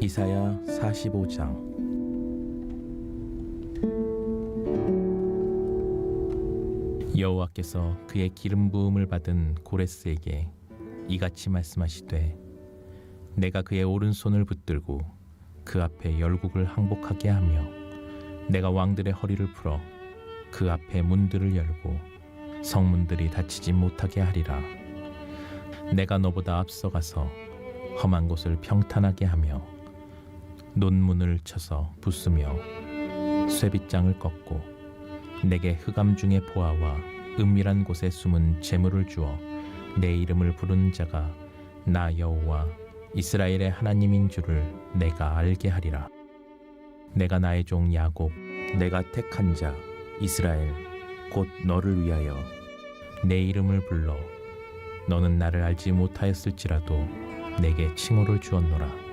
이사야 45장. 여호와께서 그의 기름 부음을 받은 고레스에게 이같이 말씀하시되, 내가 그의 오른손을 붙들고 그 앞에 열국을 항복하게 하며 내가 왕들의 허리를 풀어 그 앞에 문들을 열고 성문들이 닫히지 못하게 하리라. 내가 너보다 앞서가서 험한 곳을 평탄하게 하며 논문을 쳐서 부수며 쇠빗장을 꺾고 내게 흑암 중의 보아와 은밀한 곳에 숨은 재물을 주어 내 이름을 부르는 자가 나 여호와 이스라엘의 하나님인 줄을 내가 알게 하리라. 내가 나의 종 야곱, 내가 택한 자 이스라엘 곧 너를 위하여 내 이름을 불러 너는 나를 알지 못하였을지라도 내게 칭호를 주었노라.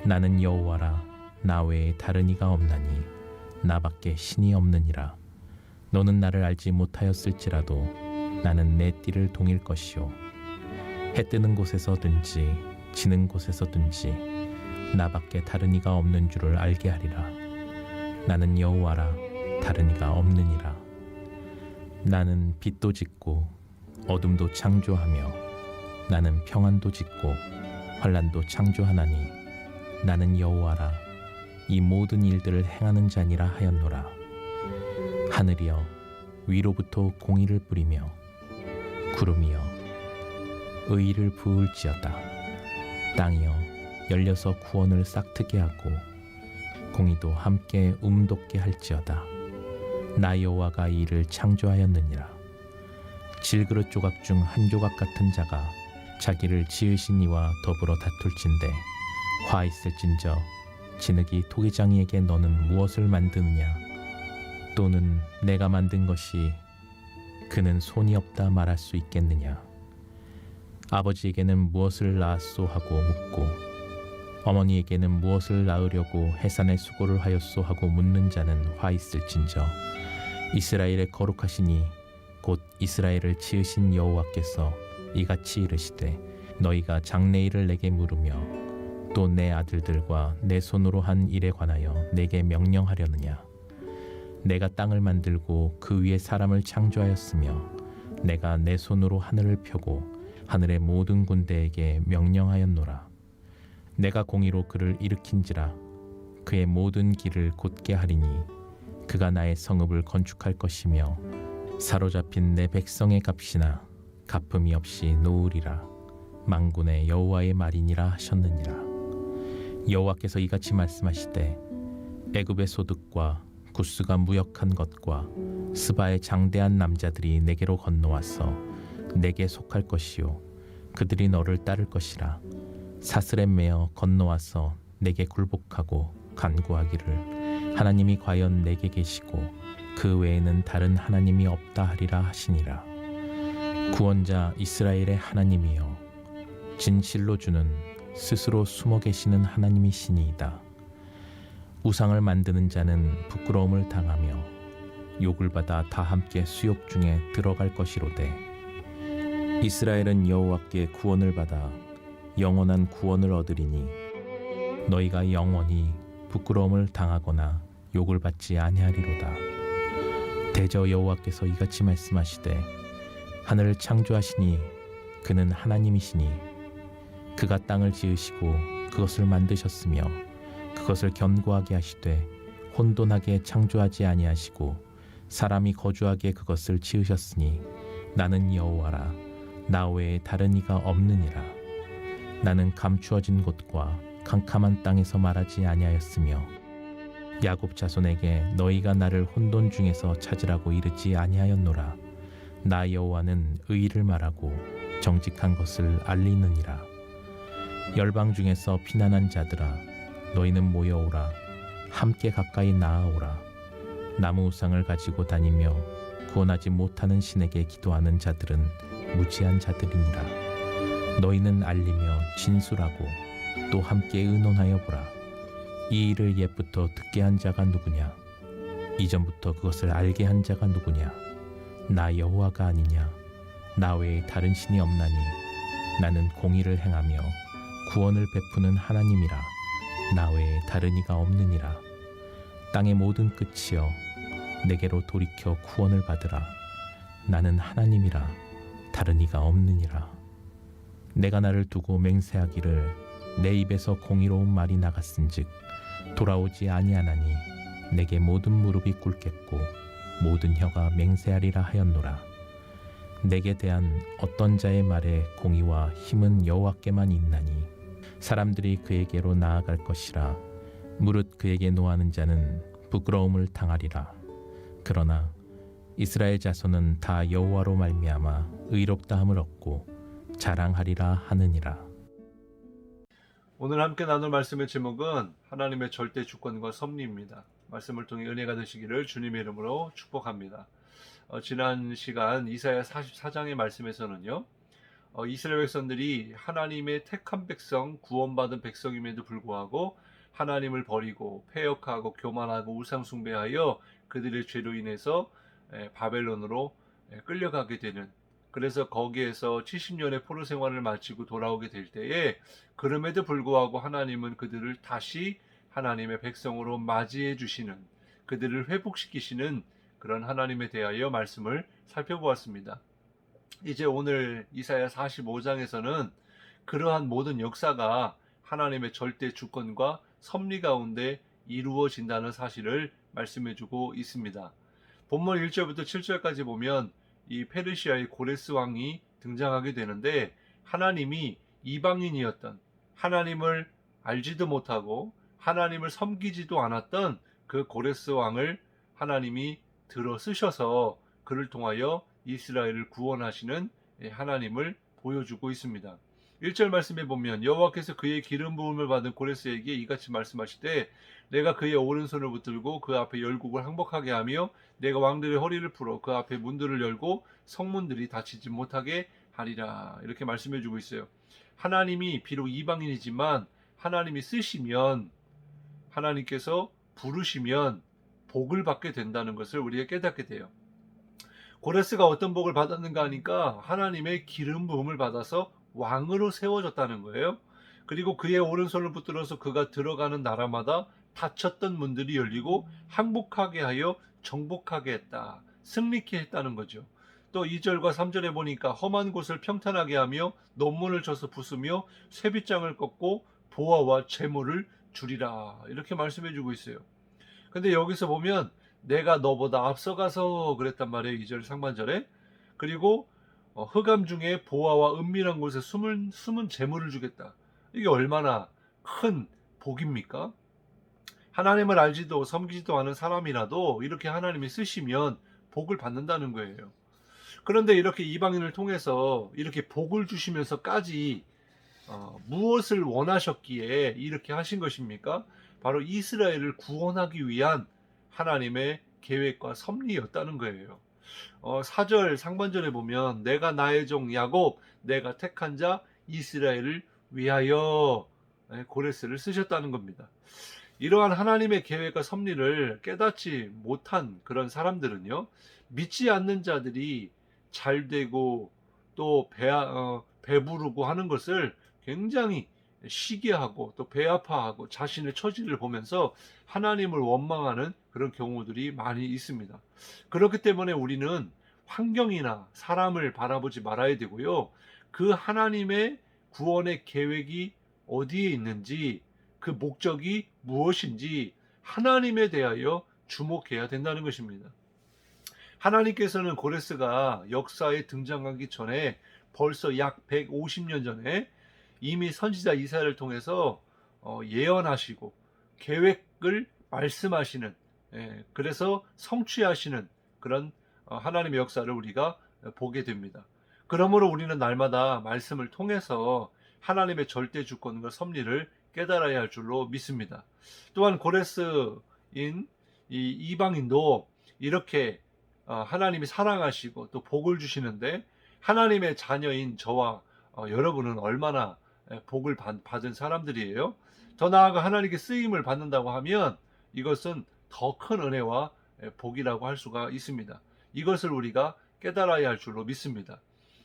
나는 여호와라. 나 외에 다른 이가 없나니 나밖에 신이 없느니라. 너는 나를 알지 못하였을지라도 나는 내 띠를 동일 것이요 해 뜨는 곳에서든지 지는 곳에서든지 나밖에 다른 이가 없는 줄을 알게 하리라. 나는 여호와라. 다른 이가 없느니라. 나는 빛도 짓고 어둠도 창조하며 나는 평안도 짓고 환난도 창조하나니 나는 여호와라. 이 모든 일들을 행하는 자니라 하였노라. 하늘이여 위로부터 공의를 뿌리며 구름이여 의의를 부을지어다. 땅이여 열려서 구원을 싹트게 하고 공의도 함께 돋게 할지어다. 나 여호와가 이 일을 창조하였느니라. 질그릇 조각 중 한 조각 같은 자가 자기를 지으신 이와 더불어 다툴진대 화 있을진저 진흙이 토기장이에게 너는 무엇을 만드느냐? 또는 내가 만든 것이 그는 손이 없다 말할 수 있겠느냐? 아버지에게는 무엇을 낳았소 하고 묻고 어머니에게는 무엇을 낳으려고 해산의 수고를 하였소 하고 묻는 자는 화 있을진저 이스라엘의 거룩하시니 곧 이스라엘을 지으신 여호와께서 이같이 이르시되, 너희가 장래일을 내게 물으며 또 내 아들들과 내 손으로 한 일에 관하여 내게 명령하려느냐? 내가 땅을 만들고 그 위에 사람을 창조하였으며 내가 내 손으로 하늘을 펴고 하늘의 모든 군대에게 명령하였노라. 내가 공의로 그를 일으킨지라. 그의 모든 길을 곧게 하리니 그가 나의 성읍을 건축할 것이며 사로잡힌 내 백성의 값이나 갚음이 없이 놓으리라. 만군의 여호와의 말이니라 하셨느니라. 여호와께서 이같이 말씀하시되, 애굽의 소득과 구스가 무역한 것과 스바의 장대한 남자들이 내게로 건너와서 내게 속할 것이요 그들이 너를 따를 것이라. 사슬에 매어 건너와서 내게 굴복하고 간구하기를 하나님이 과연 내게 계시고 그 외에는 다른 하나님이 없다 하리라 하시니라. 구원자 이스라엘의 하나님이여 진실로 주는 스스로 숨어 계시는 하나님이시니이다. 우상을 만드는 자는 부끄러움을 당하며 욕을 받아 다 함께 수욕 중에 들어갈 것이로되, 이스라엘은 여호와께 구원을 받아 영원한 구원을 얻으리니 너희가 영원히 부끄러움을 당하거나 욕을 받지 아니하리로다. 대저 여호와께서 이같이 말씀하시되, 하늘을 창조하시니 그는 하나님이시니 그가 땅을 지으시고 그것을 만드셨으며 그것을 견고하게 하시되 혼돈하게 창조하지 아니하시고 사람이 거주하게 그것을 지으셨으니 나는 여호와라. 나 외에 다른 이가 없느니라. 나는 감추어진 곳과 캄캄한 땅에서 말하지 아니하였으며 야곱 자손에게 너희가 나를 혼돈 중에서 찾으라고 이르지 아니하였노라. 나 여호와는 의의를 말하고 정직한 것을 알리느니라. 열방 중에서 피난한 자들아, 너희는 모여오라. 함께 가까이 나아오라. 나무 우상을 가지고 다니며 구원하지 못하는 신에게 기도하는 자들은 무지한 자들이니라. 너희는 알리며 진술하고 또 함께 의논하여 보라. 이 일을 옛부터 듣게 한 자가 누구냐? 이전부터 그것을 알게 한 자가 누구냐? 나 여호와가 아니냐? 나 외에 다른 신이 없나니 나는 공의를 행하며 구원을 베푸는 하나님이라. 나 외에 다른 이가 없느니라. 땅의 모든 끝이여 내게로 돌이켜 구원을 받으라. 나는 하나님이라 다른 이가 없느니라. 내가 나를 두고 맹세하기를 내 입에서 공의로운 말이 나갔은즉 돌아오지 아니하나니 내게 모든 무릎이 꿇겠고 모든 혀가 맹세하리라 하였노라. 내게 대한 어떤 자의 말에 공의와 힘은 여호와께만 있나니 사람들이 그에게로 나아갈 것이라. 무릇 그에게 노하는 자는 부끄러움을 당하리라. 그러나 이스라엘 자손은 다 여호와로 말미암아 의롭다함을 얻고 자랑하리라 하느니라. 오늘 함께 나눌 말씀의 제목은 하나님의 절대 주권과 섭리입니다. 말씀을 통해 은혜가 되시기를 주님의 이름으로 축복합니다. 지난 시간 이사야 44장의 말씀에서는요, 이스라엘 백성들이 하나님의 택한 백성, 구원받은 백성임에도 불구하고 하나님을 버리고 패역하고 교만하고 우상 숭배하여 그들의 죄로 인해서 바벨론으로 끌려가게 되는, 그래서 거기에서 70년의 포로 생활을 마치고 돌아오게 될 때에 그럼에도 불구하고 하나님은 그들을 다시 하나님의 백성으로 맞이해 주시는, 그들을 회복시키시는 그런 하나님에 대하여 말씀을 살펴보았습니다. 이제 오늘 이사야 45장에서는 그러한 모든 역사가 하나님의 절대 주권과 섭리 가운데 이루어진다는 사실을 말씀해주고 있습니다. 본문 1절부터 7절까지 보면 이 페르시아의 고레스 왕이 등장하게 되는데, 하나님이 이방인이었던, 하나님을 알지도 못하고 하나님을 섬기지도 않았던 그 고레스 왕을 하나님이 들어 쓰셔서 그를 통하여 이스라엘을 구원하시는 하나님을 보여주고 있습니다. 1절 말씀에 보면 여호와께서 그의 기름 부음을 받은 고레스에게 이같이 말씀하시되 내가 그의 오른손을 붙들고 그 앞에 열국을 항복하게 하며 내가 왕들의 허리를 풀어 그 앞에 문들을 열고 성문들이 닫히지 못하게 하리라. 이렇게 말씀해 주고 있어요. 하나님이 비록 이방인이지만 하나님이 쓰시면, 하나님께서 부르시면 복을 받게 된다는 것을 우리가 깨닫게 돼요. 고레스가 어떤 복을 받았는가 하니까 하나님의 기름 부음을 받아서 왕으로 세워졌다는 거예요. 그리고 그의 오른손을 붙들어서 그가 들어가는 나라마다 닫혔던 문들이 열리고 항복하게 하여 정복하게 했다, 승리케 했다는 거죠. 또 2절과 3절에 보니까 험한 곳을 평탄하게 하며 논문을 쳐서 부수며 쇠빗장을 꺾고 보화와 재물을 주리라, 이렇게 말씀해 주고 있어요. 근데 여기서 보면 내가 너보다 앞서가서 그랬단 말이에요. 2절 상반절에. 그리고 흑암 중에 보화와 은밀한 곳에 숨은 재물을 주겠다. 이게 얼마나 큰 복입니까? 하나님을 알지도 섬기지도 않은 사람이라도 이렇게 하나님이 쓰시면 복을 받는다는 거예요. 그런데 이렇게 이방인을 통해서 이렇게 복을 주시면서까지 무엇을 원하셨기에 이렇게 하신 것입니까? 바로 이스라엘을 구원하기 위한 하나님의 계획과 섭리였다는 거예요. 4절 상반절에 보면 내가 나의 종 야곱, 내가 택한 자 이스라엘을 위하여 고레스를 쓰셨다는 겁니다. 이러한 하나님의 계획과 섭리를 깨닫지 못한 그런 사람들은요, 믿지 않는 자들이 잘 되고 또 배부르고 하는 것을 굉장히 시기하고 또 배아파하고 자신의 처지를 보면서 하나님을 원망하는 그런 경우들이 많이 있습니다. 그렇기 때문에 우리는 환경이나 사람을 바라보지 말아야 되고요, 그 하나님의 구원의 계획이 어디에 있는지, 그 목적이 무엇인지 하나님에 대하여 주목해야 된다는 것입니다. 하나님께서는 고레스가 역사에 등장하기 전에 벌써 약 150년 전에 이미 선지자 이사야를 통해서 예언하시고 계획을 말씀하시는, 그래서 성취하시는 그런 하나님의 역사를 우리가 보게 됩니다. 그러므로 우리는 날마다 말씀을 통해서 하나님의 절대 주권과 섭리를 깨달아야 할 줄로 믿습니다. 또한 고레스인 이 이방인도 이렇게 하나님이 사랑하시고 또 복을 주시는데, 하나님의 자녀인 저와 여러분은 얼마나 복을 받은 사람들이에요. 더 나아가 하나님께 쓰임을 받는다고 하면 이것은 더 큰 은혜와 복이라고 할 수가 있습니다. 이것을 우리가 깨달아야 할 줄로 믿습니다.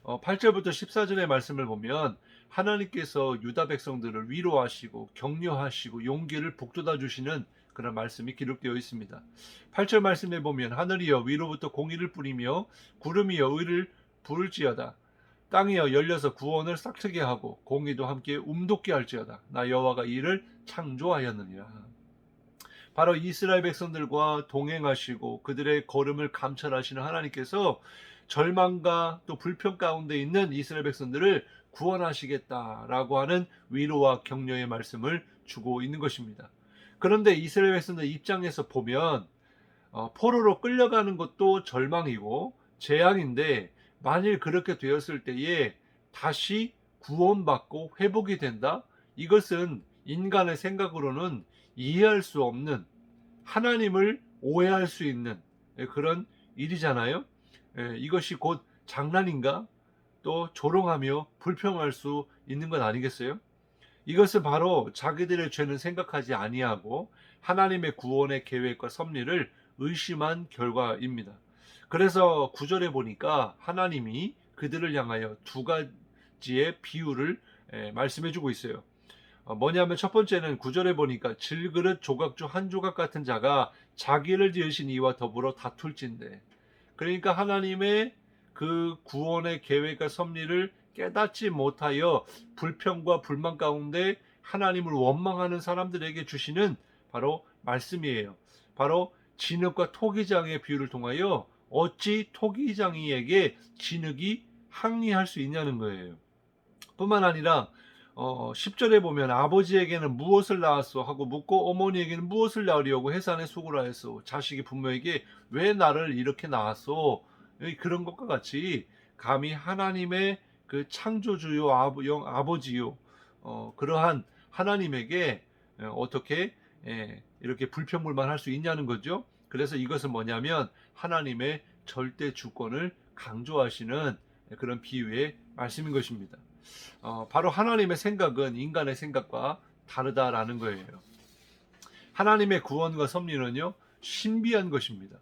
8절부터 14절의 말씀을 보면 하나님께서 유다 백성들을 위로하시고 격려하시고 용기를 북돋아 주시는 그런 말씀이 기록되어 있습니다. 8절 말씀에 보면 하늘이여 위로부터 공의를 뿌리며 구름이여 의를 부를지어다. 땅이여 열려서 구원을 싹트게 하고 공의도 함께 움돋게 할지어다. 나 여호와가 이를 창조하였느니라. 바로 이스라엘 백성들과 동행하시고 그들의 걸음을 감찰하시는 하나님께서 절망과 또 불평 가운데 있는 이스라엘 백성들을 구원하시겠다라고 하는 위로와 격려의 말씀을 주고 있는 것입니다. 그런데 이스라엘 백성들 입장에서 보면 포로로 끌려가는 것도 절망이고 재앙인데, 만일 그렇게 되었을 때에 다시 구원받고 회복이 된다? 이것은 인간의 생각으로는 이해할 수 없는, 하나님을 오해할 수 있는 그런 일이잖아요. 이것이 곧 장난인가? 또 조롱하며 불평할 수 있는 것 아니겠어요? 이것은 바로 자기들의 죄는 생각하지 아니하고 하나님의 구원의 계획과 섭리를 의심한 결과입니다. 그래서 9절에 보니까 하나님이 그들을 향하여 두 가지의 비유를 말씀해 주고 있어요. 뭐냐면 첫 번째는 9절에 보니까 질그릇 조각 중 한 조각 같은 자가 자기를 지으신 이와 더불어 다툴진대. 그러니까 하나님의 그 구원의 계획과 섭리를 깨닫지 못하여 불평과 불만 가운데 하나님을 원망하는 사람들에게 주시는 바로 말씀이에요. 바로 진흙과 토기장의 비유를 통하여 어찌 토기장이에게 진흙이 항의할 수 있냐는 거예요. 뿐만 아니라 10절에 보면 아버지에게는 무엇을 낳았소 하고 묻고 어머니에게는 무엇을 낳으려고 해산에 수고를 하였소. 자식이 부모에게 왜 나를 이렇게 낳았소? 그런 것과 같이 감히 하나님의 그 창조주요 아버지요 그러한 하나님에게 어떻게 이렇게 불평불만할 수 있냐는 거죠. 그래서 이것은 뭐냐면 하나님의 절대 주권을 강조하시는 그런 비유의 말씀인 것입니다. 바로 하나님의 생각은 인간의 생각과 다르다라는 거예요. 하나님의 구원과 섭리는요, 신비한 것입니다.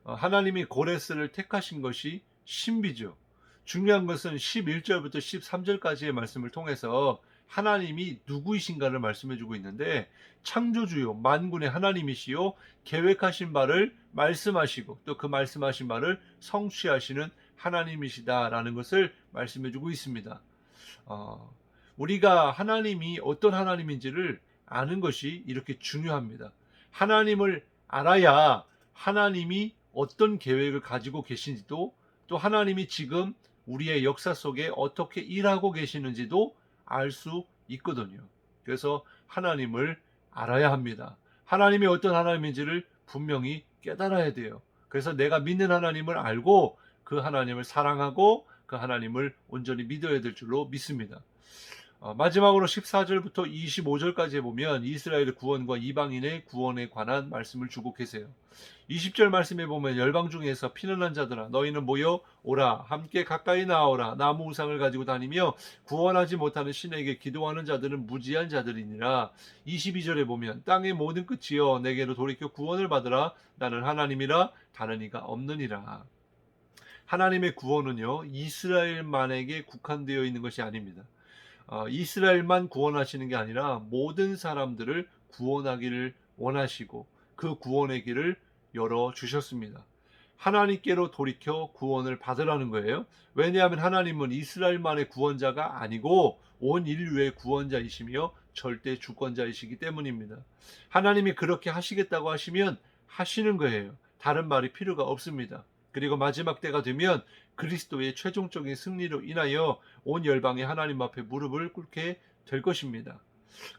하나님이 고레스를 택하신 것이 신비죠. 중요한 것은 11절부터 13절까지의 말씀을 통해서 하나님이 누구이신가를 말씀해 주고 있는데, 창조주요 만군의 하나님이시요 계획하신 바를 말씀하시고 또 그 말씀하신 바를 성취하시는 하나님이시다라는 것을 말씀해 주고 있습니다. 우리가 하나님이 어떤 하나님인지를 아는 것이 이렇게 중요합니다. 하나님을 알아야 하나님이 어떤 계획을 가지고 계신지도, 또 하나님이 지금 우리의 역사 속에 어떻게 일하고 계시는지도 알 수 있거든요. 그래서 하나님을 알아야 합니다. 하나님이 어떤 하나님인지를 분명히 깨달아야 돼요. 그래서 내가 믿는 하나님을 알고 그 하나님을 사랑하고 그 하나님을 온전히 믿어야 될 줄로 믿습니다. 마지막으로 14절부터 25절까지 보면 이스라엘의 구원과 이방인의 구원에 관한 말씀을 주고 계세요. 20절 말씀에 보면 열방 중에서 피난한 자들아 너희는 모여 오라, 함께 가까이 나아오라. 나무 우상을 가지고 다니며 구원하지 못하는 신에게 기도하는 자들은 무지한 자들이니라. 22절에 보면 땅의 모든 끝이여 내게로 돌이켜 구원을 받으라. 나는 하나님이라 다른 이가 없느니라. 하나님의 구원은요, 이스라엘만에게 국한되어 있는 것이 아닙니다. 이스라엘만 구원하시는 게 아니라 모든 사람들을 구원하기를 원하시고 그 구원의 길을 열어주셨습니다. 하나님께로 돌이켜 구원을 받으라는 거예요. 왜냐하면 하나님은 이스라엘만의 구원자가 아니고 온 인류의 구원자이시며 절대 주권자이시기 때문입니다. 하나님이 그렇게 하시겠다고 하시면 하시는 거예요. 다른 말이 필요가 없습니다. 그리고 마지막 때가 되면 그리스도의 최종적인 승리로 인하여 온 열방이 하나님 앞에 무릎을 꿇게 될 것입니다.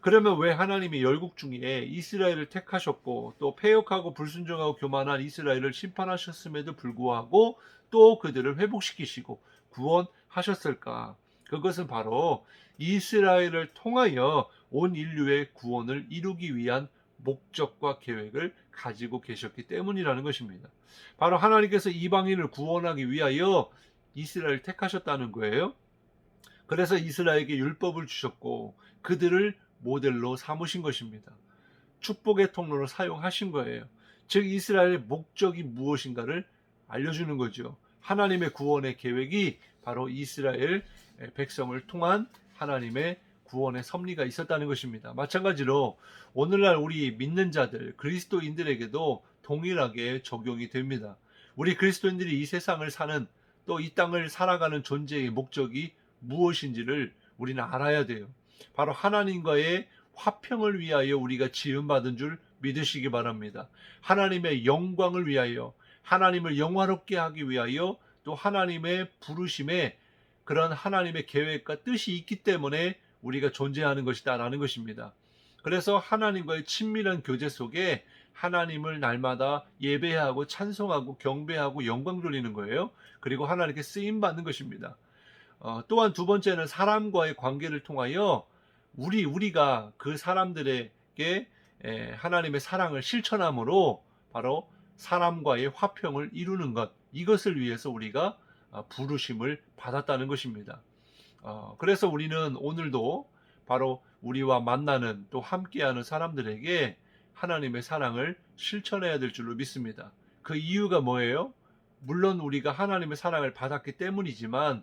그러면 왜 하나님이 열국 중에 이스라엘을 택하셨고 또 패역하고 불순종하고 교만한 이스라엘을 심판하셨음에도 불구하고 또 그들을 회복시키시고 구원하셨을까? 그것은 바로 이스라엘을 통하여 온 인류의 구원을 이루기 위한 목적과 계획을 가지고 계셨기 때문이라는 것입니다. 바로 하나님께서 이방인을 구원하기 위하여 이스라엘을 택하셨다는 거예요. 그래서 이스라엘에게 율법을 주셨고 그들을 모델로 삼으신 것입니다. 축복의 통로로 사용하신 거예요. 즉 이스라엘의 목적이 무엇인가를 알려주는 거죠. 하나님의 구원의 계획이 바로 이스라엘 백성을 통한 하나님의 구원의 섭리가 있었다는 것입니다. 마찬가지로 오늘날 우리 믿는 자들, 그리스도인들에게도 동일하게 적용이 됩니다. 우리 그리스도인들이 이 세상을 사는, 또 이 땅을 살아가는 존재의 목적이 무엇인지를 우리는 알아야 돼요. 바로 하나님과의 화평을 위하여 우리가 지음받은 줄 믿으시기 바랍니다. 하나님의 영광을 위하여, 하나님을 영화롭게 하기 위하여, 또 하나님의 부르심에 그런 하나님의 계획과 뜻이 있기 때문에 우리가 존재하는 것이다라는 것입니다. 그래서 하나님과의 친밀한 교제 속에 하나님을 날마다 예배하고 찬송하고 경배하고 영광 돌리는 거예요. 그리고 하나님께 쓰임 받는 것입니다. 또한 두 번째는 사람과의 관계를 통하여 우리가 그 사람들에게 하나님의 사랑을 실천함으로 바로 사람과의 화평을 이루는 것, 이것을 위해서 우리가 부르심을 받았다는 것입니다. 그래서 우리는 오늘도 바로 우리와 만나는, 또 함께하는 사람들에게 하나님의 사랑을 실천해야 될 줄로 믿습니다. 그 이유가 뭐예요? 물론 우리가 하나님의 사랑을 받았기 때문이지만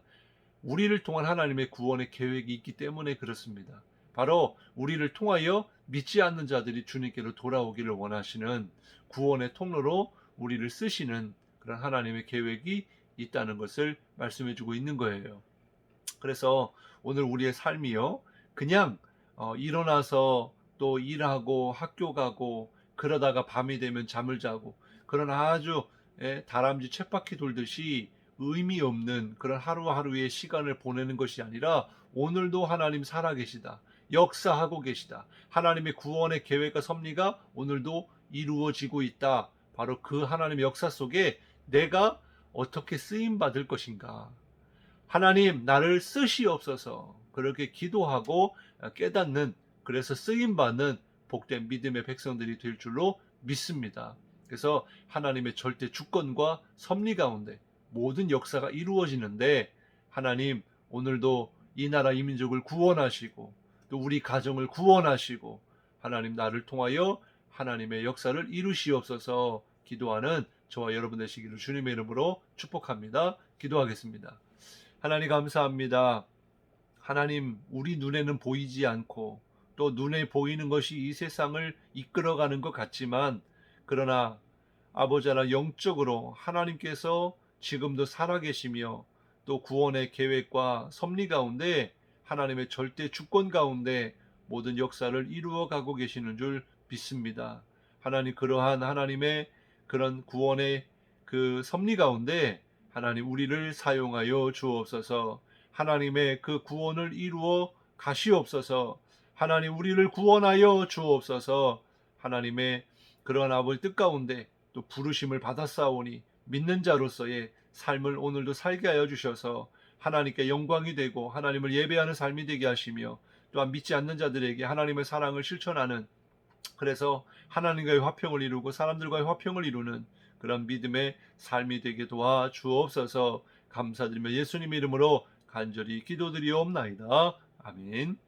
우리를 통한 하나님의 구원의 계획이 있기 때문에 그렇습니다. 바로 우리를 통하여 믿지 않는 자들이 주님께로 돌아오기를 원하시는 구원의 통로로 우리를 쓰시는 그런 하나님의 계획이 있다는 것을 말씀해 주고 있는 거예요. 그래서 오늘 우리의 삶이요, 그냥 일어나서 또 일하고 학교 가고 그러다가 밤이 되면 잠을 자고 그런 아주 다람쥐 쳇바퀴 돌듯이 의미 없는 그런 하루하루의 시간을 보내는 것이 아니라 오늘도 하나님 살아계시다, 역사하고 계시다, 하나님의 구원의 계획과 섭리가 오늘도 이루어지고 있다. 바로 그 하나님의 역사 속에 내가 어떻게 쓰임 받을 것인가, 하나님 나를 쓰시옵소서, 그렇게 기도하고 깨닫는, 그래서 쓰임받는 복된 믿음의 백성들이 될 줄로 믿습니다. 그래서 하나님의 절대 주권과 섭리 가운데 모든 역사가 이루어지는데 하나님 오늘도 이 나라 이 민족을 구원하시고 또 우리 가정을 구원하시고 하나님 나를 통하여 하나님의 역사를 이루시옵소서 기도하는 저와 여러분 되시기를 주님의 이름으로 축복합니다. 기도하겠습니다. 하나님 감사합니다. 하나님, 우리 눈에는 보이지 않고 또 눈에 보이는 것이 이 세상을 이끌어가는 것 같지만, 그러나 아버지 하나 영적으로 하나님께서 지금도 살아계시며 또 구원의 계획과 섭리 가운데 하나님의 절대 주권 가운데 모든 역사를 이루어 가고 계시는 줄 믿습니다. 하나님, 그러한 하나님의 그런 구원의 그 섭리 가운데 하나님 우리를 사용하여 주옵소서. 하나님의 그 구원을 이루어 가시옵소서. 하나님 우리를 구원하여 주옵소서. 하나님의 그러한 아버지 뜻 가운데 또 부르심을 받았사오니 믿는 자로서의 삶을 오늘도 살게 하여 주셔서 하나님께 영광이 되고 하나님을 예배하는 삶이 되게 하시며, 또한 믿지 않는 자들에게 하나님의 사랑을 실천하는, 그래서 하나님과의 화평을 이루고 사람들과의 화평을 이루는 그런 믿음의 삶이 되게 도와 주옵소서. 감사드리며 예수님 이름으로 간절히 기도드리옵나이다. 아멘.